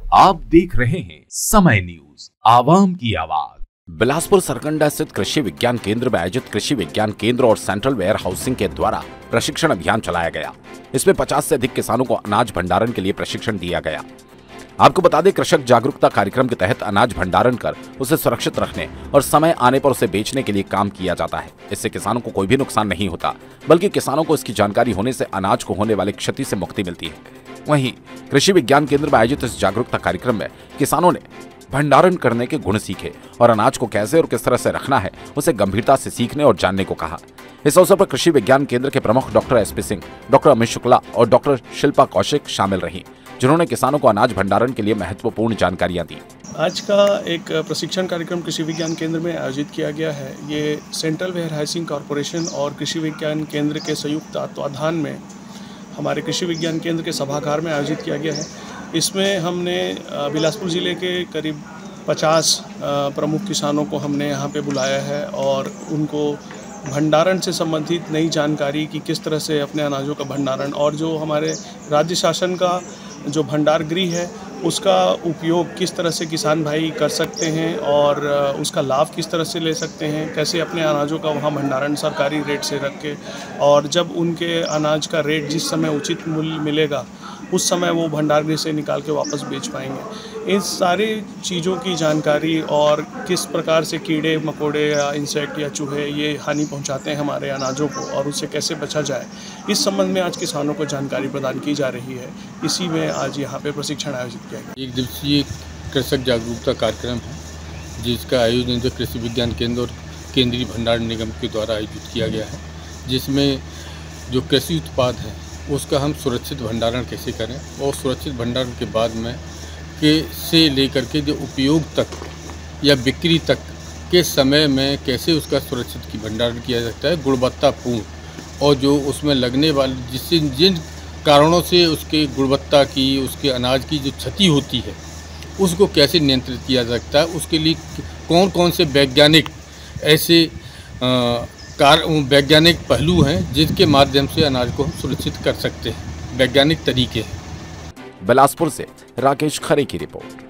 आप देख रहे हैं समय न्यूज, आवाम की आवाज। बिलासपुर सरकंडा स्थित कृषि विज्ञान केंद्र में आयोजित कृषि विज्ञान केंद्र और सेंट्रल वेयर हाउसिंग के द्वारा प्रशिक्षण अभियान चलाया गया। इसमें 50 से अधिक किसानों को अनाज भंडारण के लिए प्रशिक्षण दिया गया। आपको बता दें, कृषक जागरूकता कार्यक्रम के तहत अनाज भंडारण कर उसे सुरक्षित रखने और समय आने पर उसे बेचने के लिए काम किया जाता है। इससे किसानों को कोई भी नुकसान नहीं होता, बल्कि किसानों को इसकी जानकारी होने से अनाज को होने वाली क्षति से मुक्ति मिलती है। वहीं कृषि विज्ञान केंद्र में आयोजित इस जागरूकता कार्यक्रम में किसानों ने भंडारण करने के गुण सीखे और अनाज को कैसे और किस तरह से रखना है उसे गंभीरता से सीखने और जानने को कहा। इस अवसर पर कृषि विज्ञान केंद्र के प्रमुख doctor SP Singh, doctor Amit Shukla और डॉक्टर शिल्पा कौशिक शामिल रहीं, जिन्होंने किसानों को अनाज भंडारण के लिए महत्वपूर्ण जानकारियां दी। आज का एक प्रशिक्षण कार्यक्रम कृषि विज्ञान केंद्र में आयोजित किया गया है। ये सेंट्रल वेयर हाउसिंग कॉरपोरेशन और कृषि विज्ञान केंद्र के संयुक्त तत्वाधान में हमारे कृषि विज्ञान केंद्र के सभागार में आयोजित किया गया है। इसमें हमने बिलासपुर ज़िले के करीब 50 प्रमुख किसानों को हमने यहाँ पे बुलाया है और उनको भंडारण से संबंधित नई जानकारी कि किस तरह से अपने अनाजों का भंडारण और जो हमारे राज्य शासन का जो भंडार गृह है उसका उपयोग किस तरह से किसान भाई कर सकते हैं और उसका लाभ किस तरह से ले सकते हैं, कैसे अपने अनाजों का वहाँ भंडारण सरकारी रेट से रख के, और जब उनके अनाज का रेट जिस समय उचित मूल्य मिलेगा उस समय वो भंडार गृह से निकाल के वापस बेच पाएंगे। इन सारी चीज़ों की जानकारी और किस प्रकार से कीड़े मकोड़े या इंसेक्ट या चूहे ये हानि पहुंचाते हैं हमारे अनाजों को और उससे कैसे बचा जाए, इस संबंध में आज किसानों को जानकारी प्रदान की जा रही है। इसी में आज यहाँ पे प्रशिक्षण आयोजित किया गया। एक दिवसीय कृषक जागरूकता कार्यक्रम है जिसका आयोजन कृषि विज्ञान केंद्र और केंद्रीय भंडारण निगम के द्वारा आयोजित किया गया है, जिसमें जो कृषि उत्पाद हैं उसका हम सुरक्षित भंडारण कैसे करें और सुरक्षित भंडारण के बाद में से लेकर के जो उपयोग तक या बिक्री तक के समय में कैसे उसका सुरक्षित की भंडारण किया जाता है गुणवत्तापूर्ण, और जो उसमें लगने वाले जिससे जिन कारणों से उसके गुणवत्ता की उसके अनाज की जो क्षति होती है उसको कैसे नियंत्रित किया सकता है, उसके लिए कौन कौन से वैज्ञानिक ऐसे वैज्ञानिक पहलू हैं जिसके माध्यम से अनाज को हम सुरक्षित कर सकते हैं, वैज्ञानिक तरीके हैं। बिलासपुर से राकेश खरे की रिपोर्ट।